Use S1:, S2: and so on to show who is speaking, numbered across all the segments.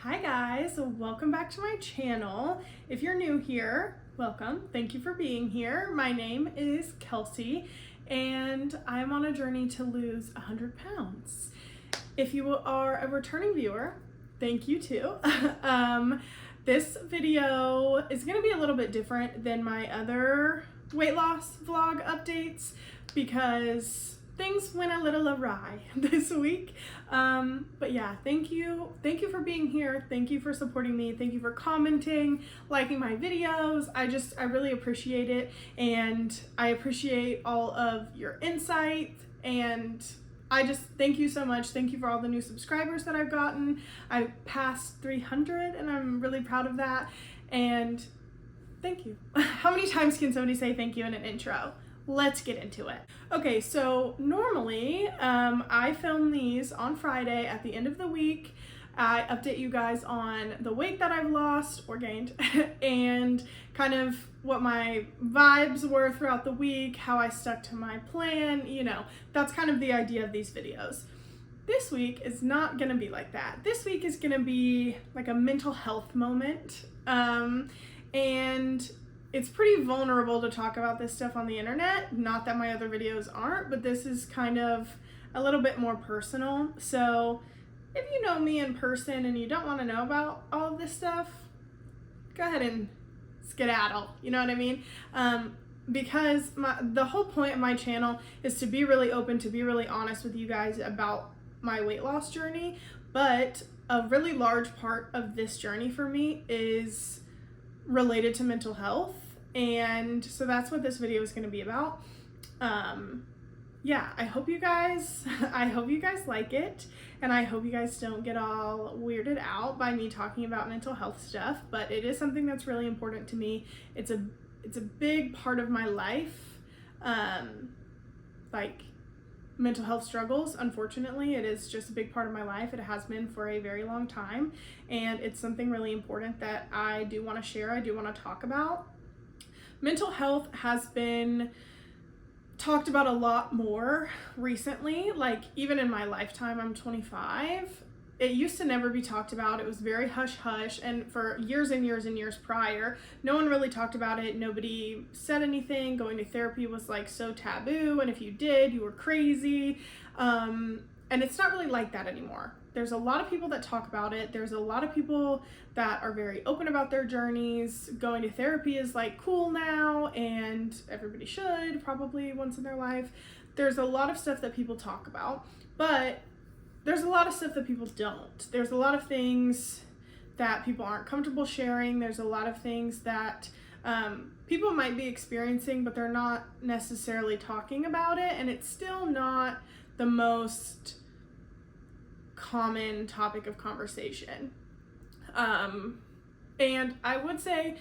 S1: Hi guys, welcome back to my channel. If you're new here, welcome. Thank you for being here. My name is Kelsi and I'm on a journey to lose 100 pounds. If you are a returning viewer, thank you too. This video is going to be a little bit different than my other weight loss vlog updates because things went a little awry this week. But yeah, thank you for being here. Thank you for supporting me. Thank you for commenting, liking my videos. I really appreciate it, and I appreciate all of your insight, and I just thank you so much. Thank you for all the new subscribers that I've gotten. I passed 300 and I'm really proud of that, and thank you. How many times can somebody say thank you in an intro? Let's get into it. Okay, so normally I film these on Friday at the end of the week. I update you guys on the weight that I've lost or gained and kind of what my vibes were throughout the week, how I stuck to my plan, you know, that's kind of the idea of these videos. This week is not gonna be like that. This week is gonna be like a mental health moment. And it's pretty vulnerable to talk about this stuff on the internet. Not that my other videos aren't, but this is kind of a little bit more personal. So if you know me in person and you don't want to know about all of this stuff, go ahead and skedaddle, you know what I mean? Because the whole point of my channel is to be really open, to be really honest with you guys about my weight loss journey, but a really large part of this journey for me is related to mental health, and so that's what this video is going to be about. Yeah, I hope you guys like it, and I hope you guys don't get all weirded out by me talking about mental health stuff, but it is something that's really important to me. It's a big part of my life. Like mental health struggles, unfortunately, it is just a big part of my life. It has been for a very long time, and it's something really important that I do want to share, I do want to talk about. Mental health has been talked about a lot more recently, like even in my lifetime. I'm 25. It used to never be talked about. It was very hush-hush, and for years and years and years prior, no one really talked about it. Nobody said anything. Going to therapy was like so taboo, and if you did, you were crazy. And it's not really like that anymore. There's a lot of people that talk about it. There's a lot of people that are very open about their journeys. Going to therapy is like cool now, and everybody should probably once in their life. There's a lot of stuff that people talk about, but there's a lot of stuff that people don't. There's a lot of things that people aren't comfortable sharing. There's a lot of things that people might be experiencing, but they're not necessarily talking about it, and it's still not the most common topic of conversation. And I would say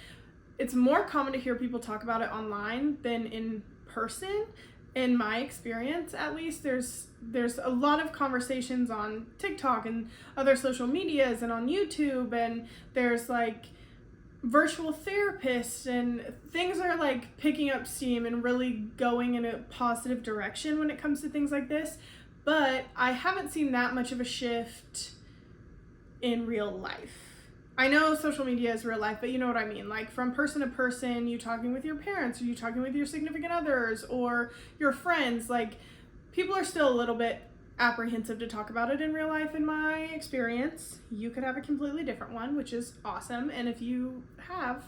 S1: it's more common to hear people talk about it online than in person. In my experience, at least, there's a lot of conversations on TikTok and other social medias and on YouTube, and there's like virtual therapists, and things are like picking up steam and really going in a positive direction when it comes to things like this. But I haven't seen that much of a shift in real life. I know social media is real life, but you know what I mean. Like from person to person, you talking with your parents, or you talking with your significant others, or your friends, like people are still a little bit apprehensive to talk about it in real life, in my experience. You could have a completely different one, which is awesome. And if you have,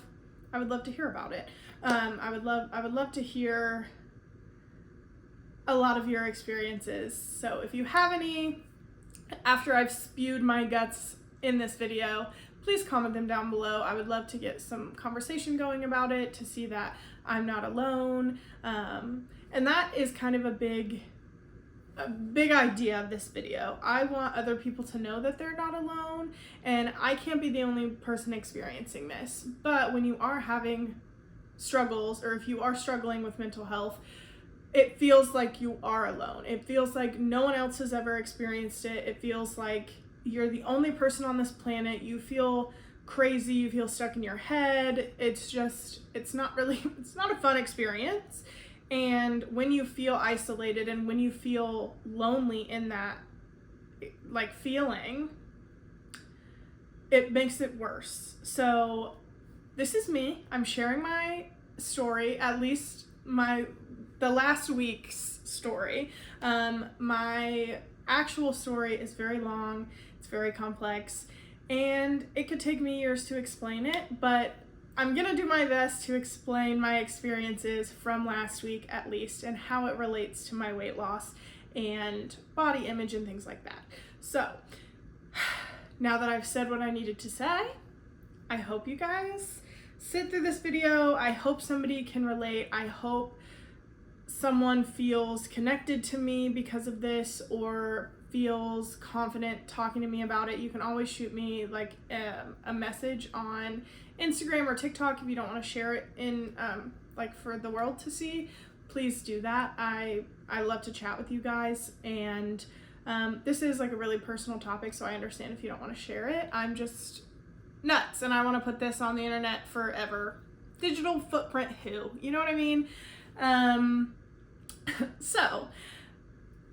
S1: I would love to hear about it. I would love to hear a lot of your experiences. So if you have any, after I've spewed my guts in this video, please comment them down below. I would love to get some conversation going about it, to see that I'm not alone. And that is kind of a big idea of this video. I want other people to know that they're not alone, and I can't be the only person experiencing this. But when you are having struggles, or if you are struggling with mental health, it feels like you are alone. It feels like no one else has ever experienced it. It feels like you're the only person on this planet. You feel crazy. You feel stuck in your head. It's not a fun experience. And when you feel isolated and when you feel lonely in that like feeling, it makes it worse. So this is me. I'm sharing my story, at least the last week's story. My actual story is very long, it's very complex, and it could take me years to explain it, but I'm gonna do my best to explain my experiences from last week at least, and how it relates to my weight loss and body image and things like that. So now that I've said what I needed to say, I hope you guys sit through this video. I hope somebody can relate. I hope someone feels connected to me because of this, or feels confident talking to me about it. You can always shoot me like a message on Instagram or TikTok if you don't want to share it in like for the world to see. Please do that. I love to chat with you guys, and this is like a really personal topic, so I understand if you don't want to share it. I'm just nuts, and I want to put this on the internet forever. Digital footprint, who? You know what I mean? So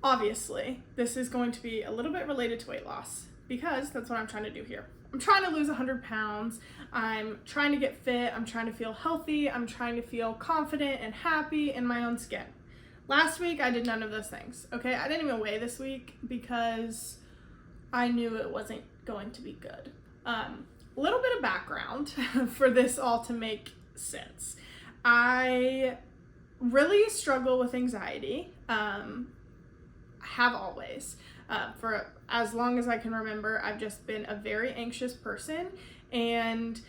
S1: obviously this is going to be a little bit related to weight loss, because that's what I'm trying to do here. I'm trying to lose 100 pounds. I'm trying to get fit. I'm trying to feel healthy. I'm trying to feel confident and happy in my own skin. Last week, I did none of those things, okay? I didn't even weigh this week because I knew it wasn't going to be good. A little bit of background for this all to make sense. I really struggle with anxiety. Have always. For as long as I can remember, I've just been a very anxious person, and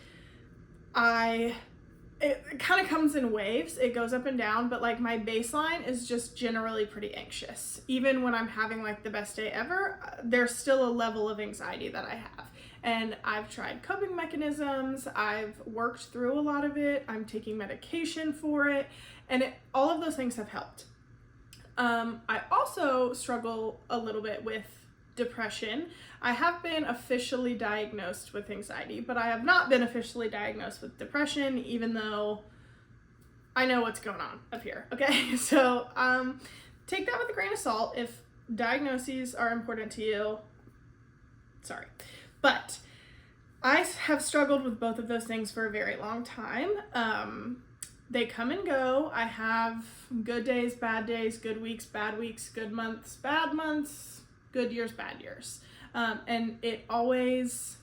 S1: it kind of comes in waves. It goes up and down, but like my baseline is just generally pretty anxious. Even when I'm having like the best day ever, there's still a level of anxiety that I have. And I've tried coping mechanisms. I've worked through a lot of it. I'm taking medication for it, and all of those things have helped. I also struggle a little bit with depression. I have been officially diagnosed with anxiety, but I have not been officially diagnosed with depression, even though I know what's going on up here, okay? So take that with a grain of salt. If diagnoses are important to you, sorry. But I have struggled with both of those things for a very long time. They come and go. I have good days, bad days, good weeks, good months, bad months, good years, bad years. And it's always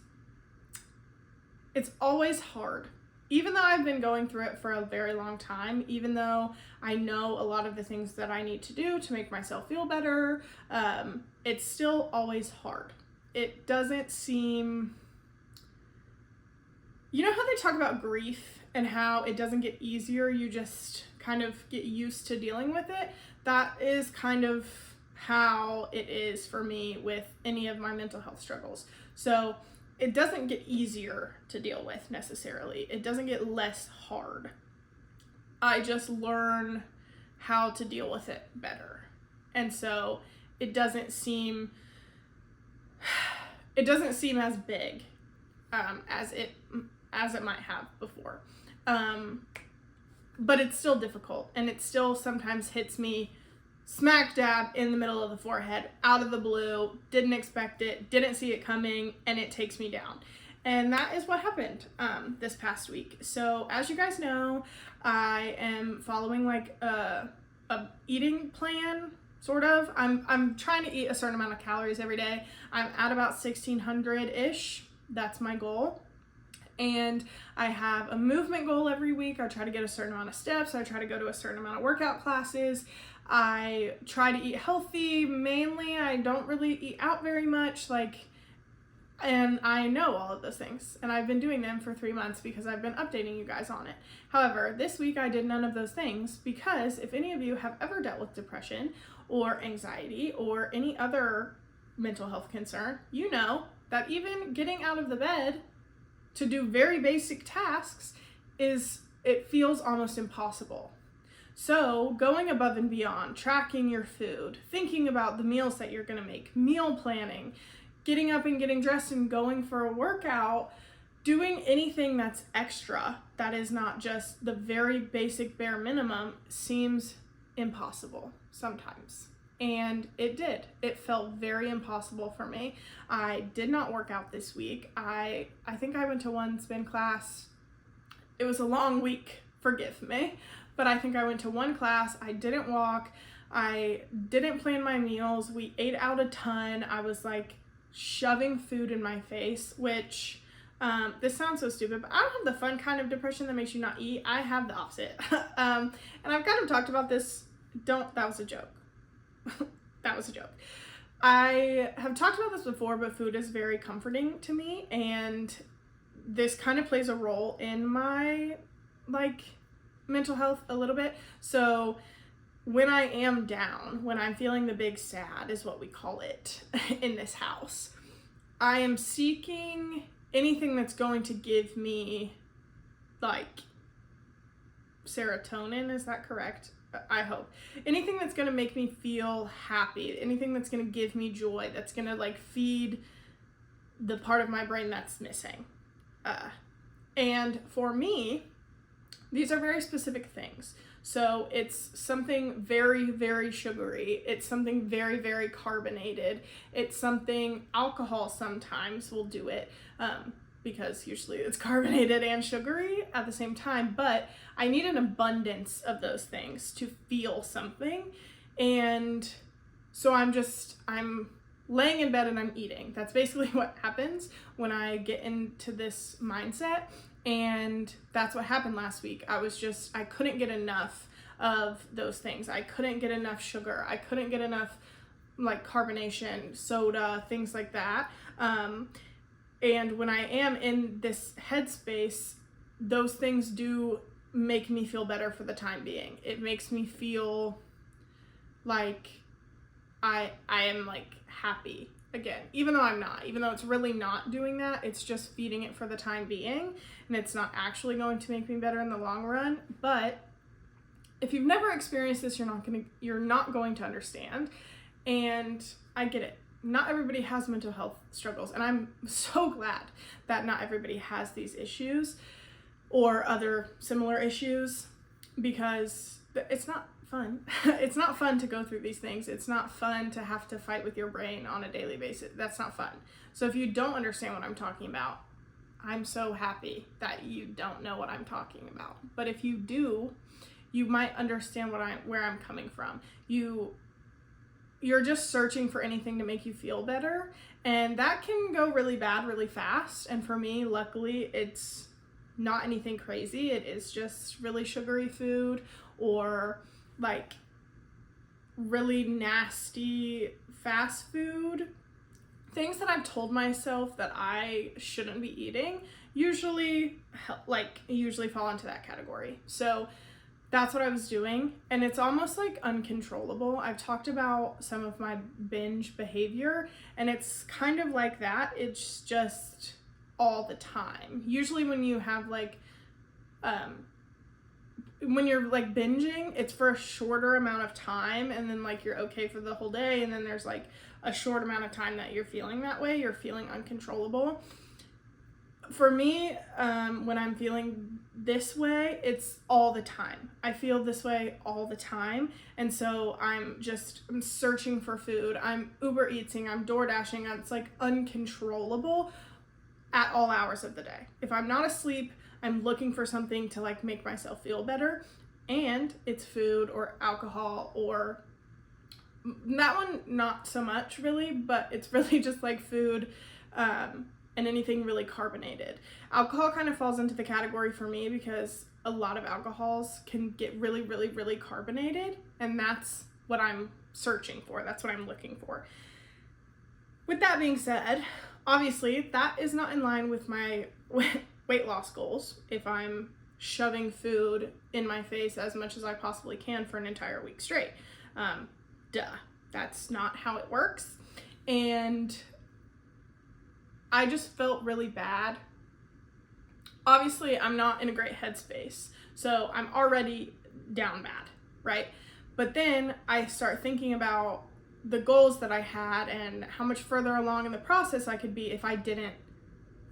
S1: hard. Even though I've been going through it for a very long time, even though I know a lot of the things that I need to do to make myself feel better, it's still always hard. It doesn't seem... You know how they talk about grief and how it doesn't get easier, you just kind of get used to dealing with it? That is kind of how it is for me with any of my mental health struggles. So it doesn't get easier to deal with necessarily. It doesn't get less hard. I just learn how to deal with it better. And so it doesn't seem as big as it might have before. But it's still difficult, and it still sometimes hits me smack dab in the middle of the forehead, out of the blue, didn't expect it, didn't see it coming, and it takes me down. And that is what happened this past week. So as you guys know, I am following like a eating plan, sort of. I'm trying to eat a certain amount of calories every day. I'm at about 1,600-ish. That's my goal. And I have a movement goal every week. I try to get a certain amount of steps. I try to go to a certain amount of workout classes. I try to eat healthy, mainly. I don't really eat out very much, and I know all of those things, and I've been doing them for 3 months because I've been updating you guys on it. However, this week I did none of those things because if any of you have ever dealt with depression or anxiety or any other mental health concern, you know that even getting out of the bed to do very basic tasks it feels almost impossible. So going above and beyond, tracking your food, thinking about the meals that you're gonna make, meal planning, getting up and getting dressed and going for a workout, doing anything that's extra, that is not just the very basic bare minimum, seems impossible sometimes. and it did. It felt very impossible for me. I did not work out this week. I think I went to one spin class. It was a long week, forgive me, but I think I went to one class. I didn't walk. I didn't plan my meals. We ate out a ton. I was like shoving food in my face, which this sounds so stupid, but I don't have the fun kind of depression that makes you not eat. I have the opposite. And I've kind of talked about this. That was a joke. That was a joke. I have talked about this before, but food is very comforting to me, and this kind of plays a role in my like mental health a little bit. So when I am down, when I'm feeling the big sad is what we call it in this house, I am seeking anything that's going to give me like serotonin, is that correct? I hope. Anything that's going to make me feel happy, anything that's going to give me joy, that's going to like feed the part of my brain that's missing. And for me, these are very specific things. So it's something very, very sugary. It's something very, very carbonated. It's something, alcohol sometimes will do it, because usually it's carbonated and sugary at the same time, but I need an abundance of those things to feel something. And so I'm laying in bed and I'm eating. That's basically what happens when I get into this mindset. And that's what happened last week. I couldn't get enough of those things. I couldn't get enough sugar. I couldn't get enough like carbonation, soda, things like that. And when I am in this headspace, those things do make me feel better for the time being. It makes me feel like I am like happy again, even though I'm not, even though it's really not doing that. It's just feeding it for the time being, and it's not actually going to make me better in the long run. But if you've never experienced this, you're not going to understand. And I get it. Not everybody has mental health struggles, and I'm so glad that not everybody has these issues or other similar issues, because it's not fun. It's not fun to go through these things. It's not fun to have to fight with your brain on a daily basis. That's not fun. So if you don't understand what I'm talking about, I'm so happy that you don't know what I'm talking about. But if you do, you might understand where I'm coming from. You're just searching for anything to make you feel better, and that can go really bad really fast. And for me, luckily, it's not anything crazy. It is just really sugary food or like really nasty fast food. Things that I've told myself that I shouldn't be eating usually fall into that category. So that's what I was doing, and it's almost like uncontrollable. I've talked about some of my binge behavior, and it's kind of like that. It's just all the time. Usually when you have like, when you're like binging, it's for a shorter amount of time, and then like you're okay for the whole day, and then there's like a short amount of time that you're feeling that way. You're feeling uncontrollable. For me, when I'm feeling this way, it's all the time. I feel this way all the time. And so I'm searching for food. I'm Uber Eatsing, I'm Door Dashing. It's like uncontrollable at all hours of the day. If I'm not asleep, I'm looking for something to like make myself feel better. And it's food or alcohol, or that one, not so much really, but it's really just like food, and anything really carbonated. Alcohol kind of falls into the category for me because a lot of alcohols can get really, really, really carbonated, and that's what I'm searching for. That's what I'm looking for. With that being said, obviously that is not in line with my weight loss goals if I'm shoving food in my face as much as I possibly can for an entire week straight. That's not how it works. And I just felt really bad. Obviously, I'm not in a great headspace, so I'm already down bad, right? But then I start thinking about the goals that I had and how much further along in the process I could be if I didn't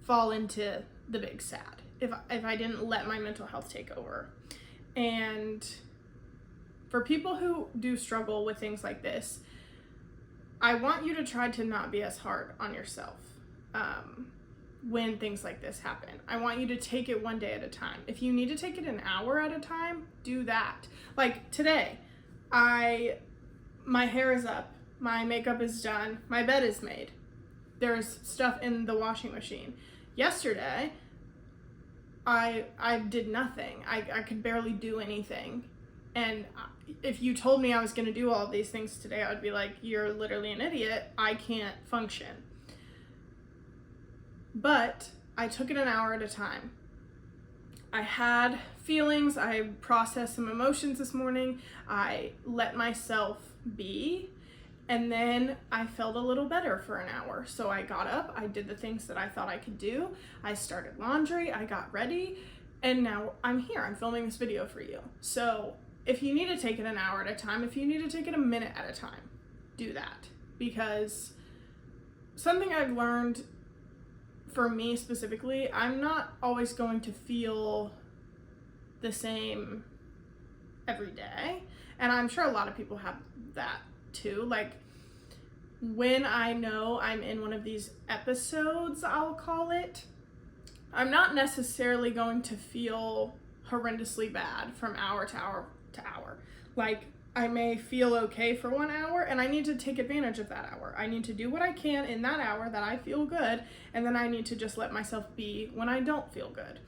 S1: fall into the big sad, if I didn't let my mental health take over. And for people who do struggle with things like this, I want you to try to not be as hard on yourself when things like this happen. I want you to take it one day at a time. If you need to take it an hour at a time, do that. Like today, my hair is up, my makeup is done, my bed is made. There's stuff in the washing machine. Yesterday, I did nothing. I could barely do anything. And if you told me I was going to do all of these things today, I would be like, you're literally an idiot. I can't function. But I took it an hour at a time. I had feelings. I processed some emotions this morning. I let myself be. And then I felt a little better for an hour. So I got up, I did the things that I thought I could do. I started laundry, I got ready, and now I'm here. I'm filming this video for you. So if you need to take it an hour at a time, if you need to take it a minute at a time, do that. Because something I've learned for me specifically, I'm not always going to feel the same every day. And I'm sure a lot of people have that too. Like when I know I'm in one of these episodes, I'll call it, I'm not necessarily going to feel horrendously bad from hour to hour to hour. Like I may feel okay for 1 hour and I need to take advantage of that hour. I need to do what I can in that hour that I feel good, and then I need to just let myself be when I don't feel good.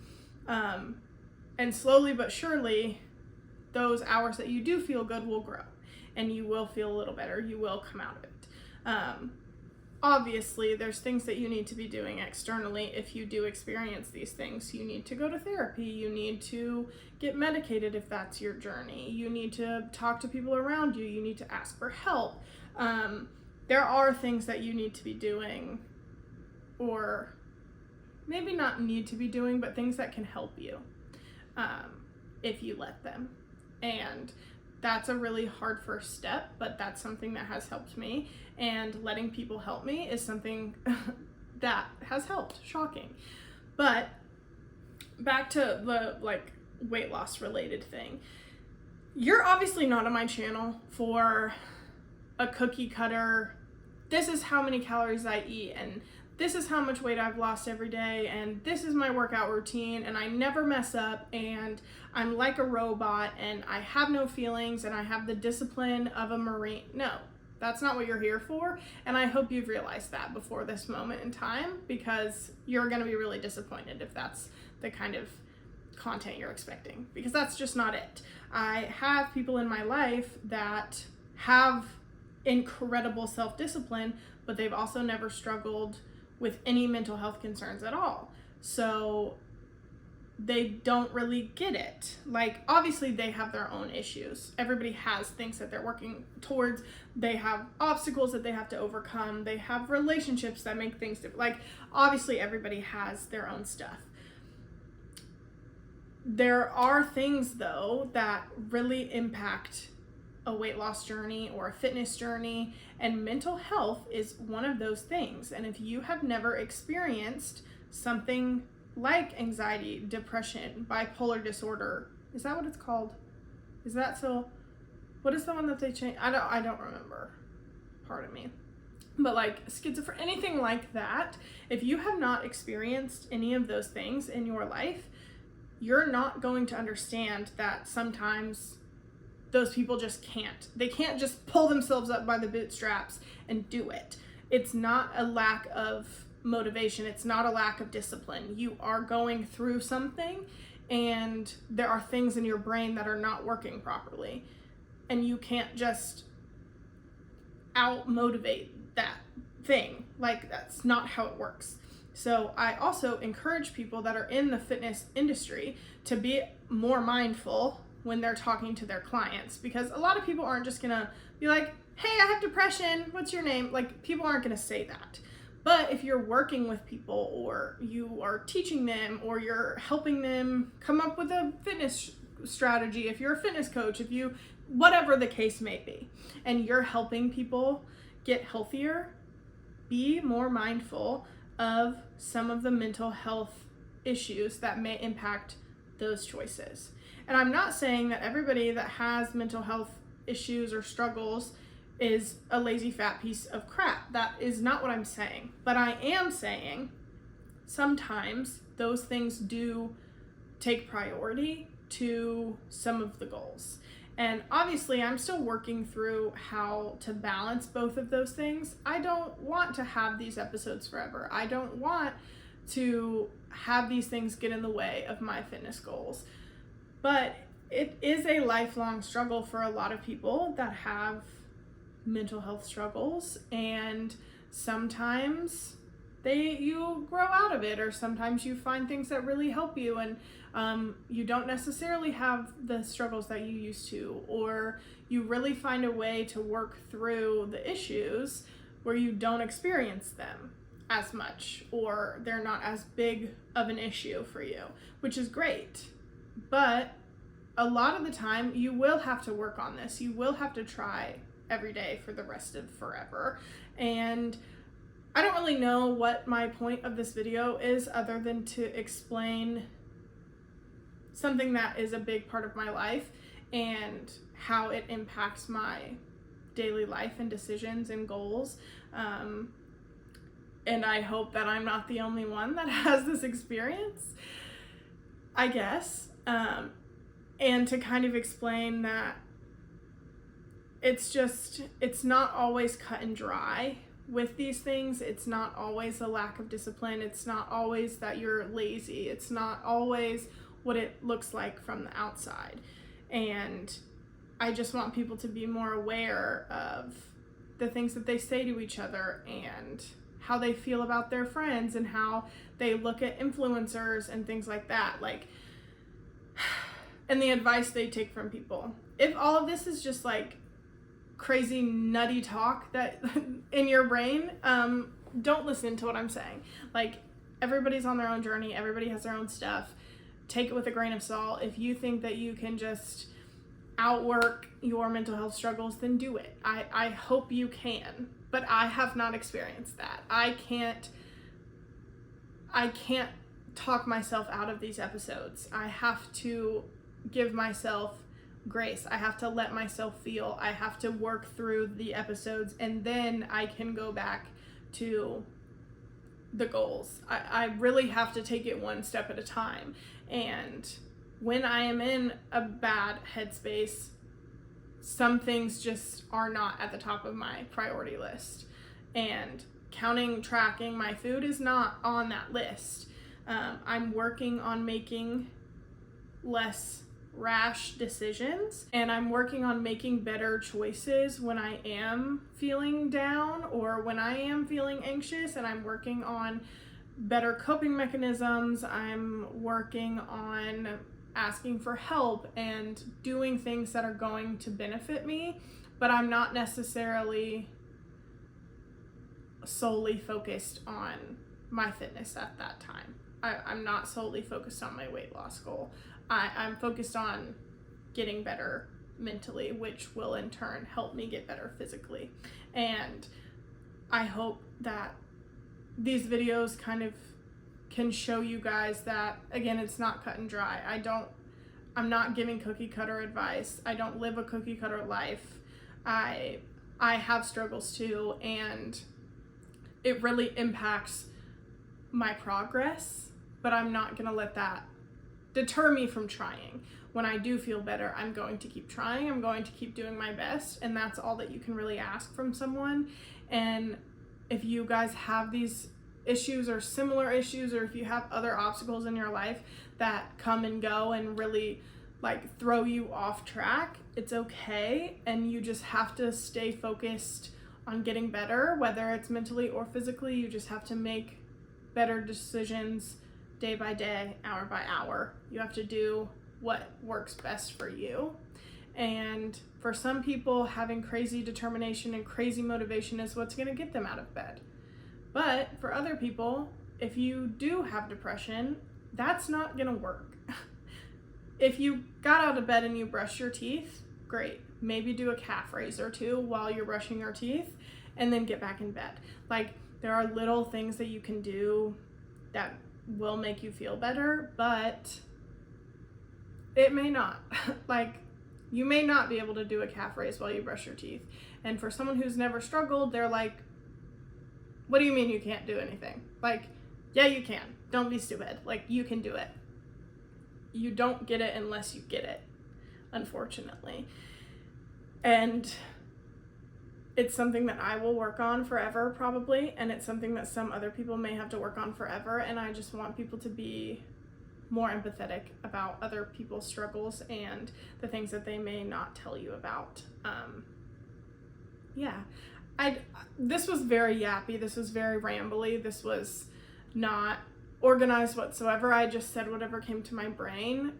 S1: And slowly but surely, those hours that you do feel good will grow and you will feel a little better. You will come out of it. Obviously, there's things that you need to be doing externally. If you do experience these things, you need to go to therapy. You need to get medicated if that's your journey. You need to talk to people around you. You need to ask for help. There are things that you need to be doing, or maybe not need to be doing, but things that can help you if you let them. And that's a really hard first step, but that's something that has helped me. And letting people help me is something that has helped. Shocking. But back to the weight loss related thing. You're obviously not on my channel for a cookie cutter, this is how many calories I eat, and this is how much weight I've lost every day, and this is my workout routine, and I never mess up, and I'm like a robot, and I have no feelings, and I have the discipline of a Marine. No, that's not what you're here for, and I hope you've realized that before this moment in time, because you're going to be really disappointed if that's the kind of content you're expecting, because that's just not it. I have people in my life that have incredible self-discipline, but they've also never struggled with any mental health concerns at all. So they don't really get it. Like, obviously they have their own issues. Everybody has things that they're working towards. They have obstacles that they have to overcome. They have relationships that make things different. Like, obviously everybody has their own stuff. There are things though that really impact a weight loss journey or a fitness journey, and mental health is one of those things. And if you have never experienced something like anxiety, depression, bipolar disorder, is that what it's called? Is that so? What is the one that they changed? I don't remember. Pardon me. But like schizophrenia, anything like that, if you have not experienced any of those things in your life, you're not going to understand that sometimes those people just can't. They can't just pull themselves up by the bootstraps and do it. It's not a lack of motivation. It's not a lack of discipline. You are going through something, and there are things in your brain that are not working properly. And you can't just out-motivate that thing. Like, that's not how it works. So I also encourage people that are in the fitness industry to be more mindful when they're talking to their clients, because a lot of people aren't just gonna be like, hey, I have depression, what's your name? Like, people aren't gonna say that. But if you're working with people, or you are teaching them, or you're helping them come up with a fitness strategy, if you're a fitness coach, if you, whatever the case may be, and you're helping people get healthier, be more mindful of some of the mental health issues that may impact those choices. And I'm not saying that everybody that has mental health issues or struggles is a lazy fat piece of crap. That is not what I'm saying. But I am saying sometimes those things do take priority to some of the goals. And obviously I'm still working through how to balance both of those things. I don't want to have these episodes forever. I don't want to have these things get in the way of my fitness goals. But it is a lifelong struggle for a lot of people that have mental health struggles, and sometimes you grow out of it, or sometimes you find things that really help you, and you don't necessarily have the struggles that you used to, or you really find a way to work through the issues where you don't experience them as much, or they're not as big of an issue for you, which is great. But a lot of the time you will have to work on this. You will have to try every day for the rest of forever. And I don't really know what my point of this video is, other than to explain something that is a big part of my life and how it impacts my daily life and decisions and goals. And I hope that I'm not the only one that has this experience, I guess. And to kind of explain that it's not always cut and dry with these things. It's not always a lack of discipline. It's not always that you're lazy. It's not always what it looks like from the outside. And I just want people to be more aware of the things that they say to each other, and how they feel about their friends, and how they look at influencers and things like that. Like, and the advice they take from people. If all of this is just like crazy nutty talk that in your brain, don't listen to what I'm saying. Like, everybody's on their own journey. Everybody has their own stuff. Take it with a grain of salt. If you think that you can just outwork your mental health struggles, then do it. I hope you can, but I have not experienced that. I can't talk myself out of these episodes. I have to give myself grace. I have to let myself feel. I have to work through the episodes, and then I can go back to the goals. I really have to take it one step at a time. And when I am in a bad headspace, some things just are not at the top of my priority list. And tracking my food is not on that list. I'm working on making less rash decisions, and I'm working on making better choices when I am feeling down or when I am feeling anxious, and I'm working on better coping mechanisms. I'm working on asking for help and doing things that are going to benefit me, but I'm not necessarily solely focused on my fitness at that time. I'm not solely focused on my weight loss goal. I'm focused on getting better mentally, which will in turn help me get better physically. And I hope that these videos kind of can show you guys that, again, it's not cut and dry. I'm not giving cookie cutter advice. I don't live a cookie cutter life. I have struggles too, and it really impacts my progress, but I'm not gonna let that deter me from trying. When I do feel better, I'm going to keep trying. I'm going to keep doing my best, and that's all that you can really ask from someone. And if you guys have these issues or similar issues, or if you have other obstacles in your life that come and go and really like throw you off track, it's okay. And you just have to stay focused on getting better, whether it's mentally or physically. You just have to make better decisions day by day, hour by hour. You have to do what works best for you. And for some people, having crazy determination and crazy motivation is what's going to get them out of bed. But for other people, if you do have depression, that's not going to work. If you got out of bed and you brushed your teeth, great. Maybe do a calf raise or two while you're brushing your teeth, and then get back in bed. Like, there are little things that you can do that will make you feel better, but it may not. Like, you may not be able to do a calf raise while you brush your teeth. And for someone who's never struggled, they're like, what do you mean you can't do anything? Like, yeah, you can. Don't be stupid. Like, you can do it. You don't get it unless you get it, unfortunately. And it's something that I will work on forever, probably, and it's something that some other people may have to work on forever, and I just want people to be more empathetic about other people's struggles and the things that they may not tell you about. This was very yappy, this was very rambly, this was not organized whatsoever. I just said whatever came to my brain.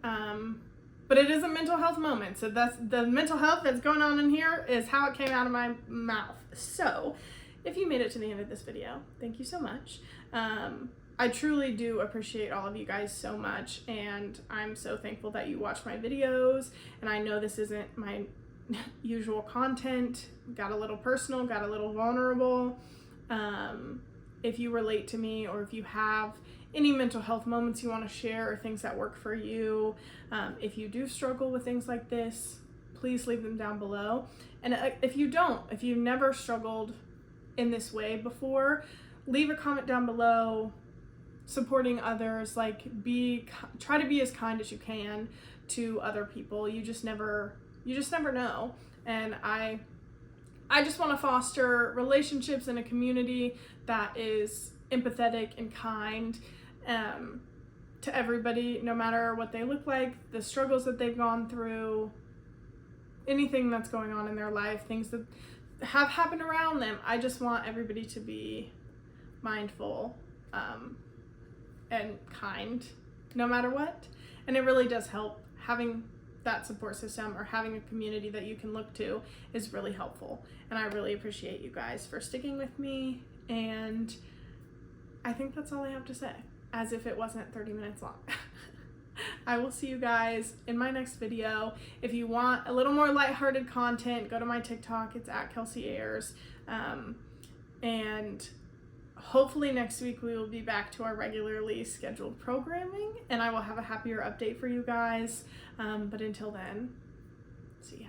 S1: But it is a mental health moment, so that's the mental health that's going on in here is how it came out of my mouth. So if you made it to the end of this video, thank you so much. I truly do appreciate all of you guys so much, and I'm so thankful that you watch my videos. And I know this isn't my usual content, got a little personal, got a little vulnerable. If you relate to me, or if you have any mental health moments you want to share or things that work for you, if you do struggle with things like this, please leave them down below. And if you've never struggled in this way before, leave a comment down below supporting others. Like, try to be as kind as you can to other people. You just never know. And I just want to foster relationships in a community that is empathetic and kind to everybody, no matter what they look like, the struggles that they've gone through, anything that's going on in their life, things that have happened around them. I just want everybody to be mindful and kind no matter what. And it really does help. Having that support system or having a community that you can look to is really helpful. And I really appreciate you guys for sticking with me. And I think that's all I have to say, as if it wasn't 30 minutes long. I will see you guys in my next video. If you want a little more lighthearted content, go to my TikTok. It's at Kelsi Ayers. And hopefully next week we will be back to our regularly scheduled programming, and I will have a happier update for you guys. But until then, see ya.